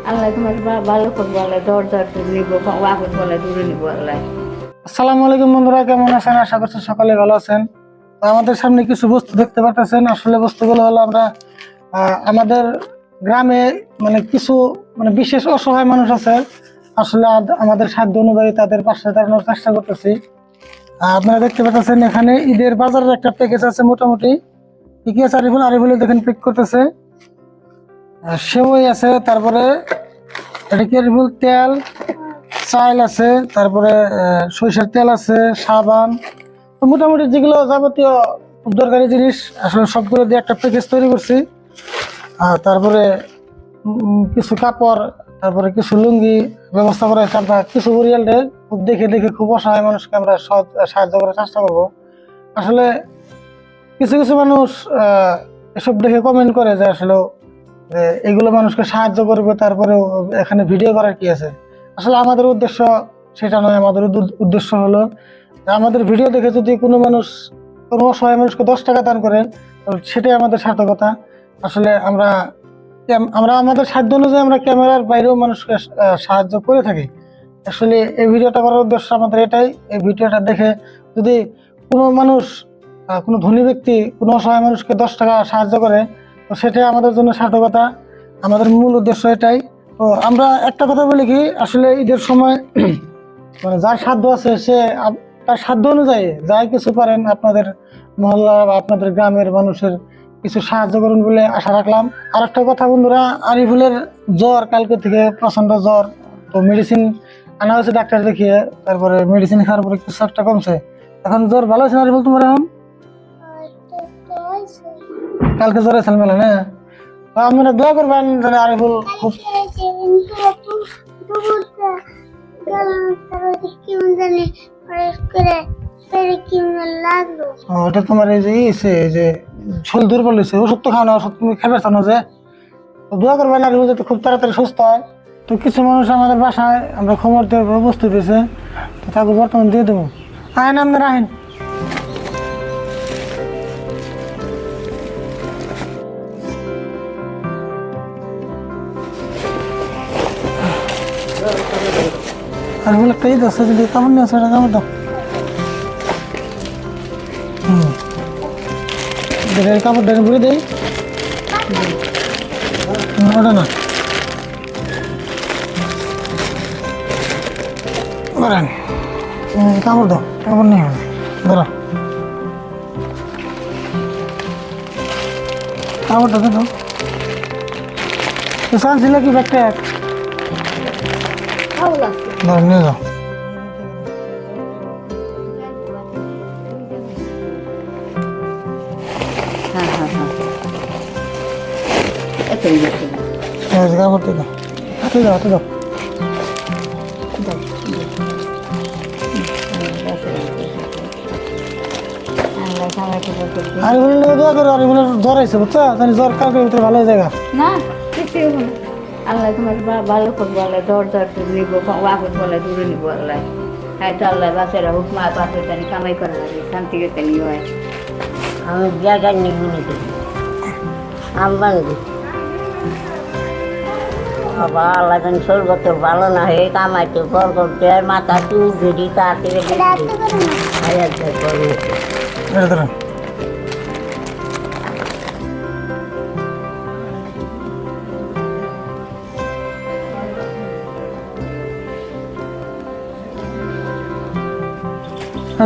আল্লাহ তোমার ভালো করবো, আল্লাহ দরজা নিবো, আপদ বলে দূরে নিবো আল্লাহ। আসসালামু আলাইকুম বন্ধুরা, কেমন আছেন? আশা করছি সকালে ভালো আছেন। তো আমাদের সামনে কিছু বস্তু দেখতে পাচ্ছেন। আসলে বস্তুগুলো হলো আমরা আমাদের গ্রামে মানে কিছু মানে বিশেষ অসহায় মানুষ আছে। আসলে আমাদের সাধ্য অনুযায়ী তাদের পাশে দাঁড়ানোর চেষ্টা করতেছি। আপনারা দেখতে পাচ্ছেন এখানে ঈদের বাজারের একটা প্যাকেজ আছে মোটামুটি। কি কি আছে আরিফুল দেখেন পিক করতেছে। সেওই আছে, তারপরে এটা কি আরিফুল তেল, চাল আছে, তারপরে সরিষার তেল আছে, সাবান, তো মোটামুটি যেগুলো যাবতীয় খুব দরকারি জিনিস আসলে সবগুলো দিয়ে একটা প্যাকেজ তৈরি করছি। তারপরে কিছু কাপড়, তারপরে কিছু লুঙ্গি ব্যবস্থা করা হয়েছে। আমরা কিছু পরিয়ালকে খুব দেখে দেখে খুব অসহায় মানুষকে আমরা সাহায্য করার চেষ্টা করবো। আসলে কিছু কিছু মানুষ এসব দেখে কমেন্ট করে যে আসলে এগুলো মানুষকে সাহায্য করবে, তারপরেও এখানে ভিডিও করার কি আছে। আসলে আমাদের উদ্দেশ্য সেটা নয়। আমাদের উদ্দেশ্য হলো যে আমাদের ভিডিও দেখে যদি কোনো মানুষ কোনো অসহায় মানুষকে 10 টাকা দান করে, সেটাই আমাদের সার্থকতা। আসলে আমরা আমাদের সাধ্য অনুযায়ী আমরা ক্যামেরার বাইরেও মানুষকে সাহায্য করে থাকি। আসলে এই ভিডিওটা করার উদ্দেশ্য আমাদের এটাই। এই ভিডিওটা দেখে যদি কোনো মানুষ কোনো ধনী ব্যক্তি কোনো অসহায় মানুষকে 10 টাকা সাহায্য করে, তো সেটাই আমাদের জন্য সার্থকতা। আমাদের মূল উদ্দেশ্য এটাই। তো আমরা একটা কথা বলি কি, আসলে ঈদের সময় মানে যার সাধ্য আছে সে তার সাধ্য অনুযায়ী যাই কিছু পারেন আপনাদের মহল্লা বা আপনাদের গ্রামের মানুষের কিছু সাহায্য করুন বলে আশা রাখলাম। আর একটা কথা বন্ধুরা, আরিফুলের জ্বর, কালকে থেকে প্রচন্ড জ্বর। তো মেডিসিন আনা হয়েছে ডাক্তার দেখিয়ে, তারপরে মেডিসিন খাওয়ার পরে কিছু একটা কমছে। এখন জ্বর ভালো হয়েছে না আরিফুল তোমার? এখন কালকে জ্বর আছে মেলা না? আপনারা দোয়া করবেন যেন আরিফুল খুব ওটা তোমার এই যে শরীর দুর্বল হয়েছে, ওষুধ তো খাওয়ানো, ওষুধ তুমি খেয়ে পারছো না যে। তো দোয়া করবেন আরিফুল যাতে খুব তাড়াতাড়ি সুস্থ হয়। তো কিছু মানুষ আমাদের বাসায় আমরা খবর দেওয়ার প্রস্তুত হয়েছে, তো তাকে বর্তমান দিয়ে দেবো। আইন আপনারা আইন। আর বলে একটা ঈদ আছে, যদি কামড় নিয়ে আসে এটা কামড় দাও। কাপড়টা ঘুরে দেই, ওটা না করেন। কাপড় দাও, কাপড় নিয়ে হবে ধরো, কাপড়টা দাও। চাল ছিল কি ব্যাগটা ধর নিয়ে যাও। হ্যাঁ হ্যাঁ হ্যাঁ, এটাই দেখি। কাপড়টা দাও, হাতে দাও, হাতে দাও। আর বললে দোয়া করো, আর বলে জ্বর আছে বুঝছো, তাহলে জ্বর কালকের ভিতরে ভালো হয়ে যায়। না কিছুই হবে না। আল্লাহ তোমার ভালো করবো, আল্লাহ দরজা নিবো, আপদ বলে দূরে নিবো আল্লাহ। হ্যাঁ তো আল্লাহ বাচ্চারা হুক মা বাপের জানি কামাই করে লাগে, শান্তি গেতে নিয়ে হয়। আমি জায়গায় নিব নাকি আমবান বাবা আল্লাহ জানি শরীর তোর ভালো না হয়ে কামাইতে ঘর করতে আর মাথা চুল ঘুরি তাড়াতাড়ি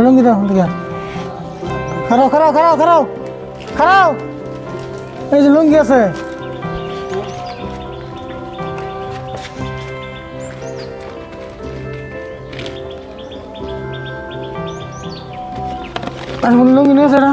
লুঙ্গি দাও, খারাও খারাও খারাও খারাও খারাও, এই যে লুঙ্গি আছে। লুঙ্গি নিয়েছে না?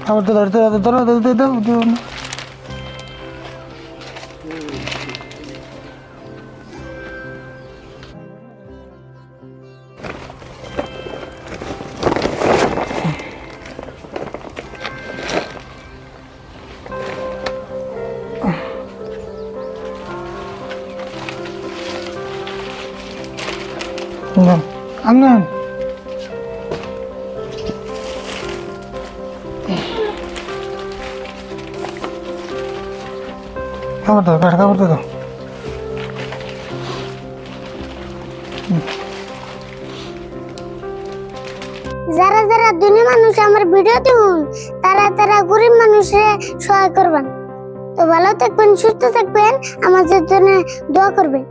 খাবারটা ধরতে ধরো ধরতে দাও। আমনে খাবার দাও খাবার দাও যারা যারা ধনী মানুষ আমার ভিডিও দেখুন তারা তারা গরিব মানুষের সহায় করবেন। তো ভালো থাকবেন, সুস্থ থাকবেন, আমাদের জন্য দোয়া করবেন।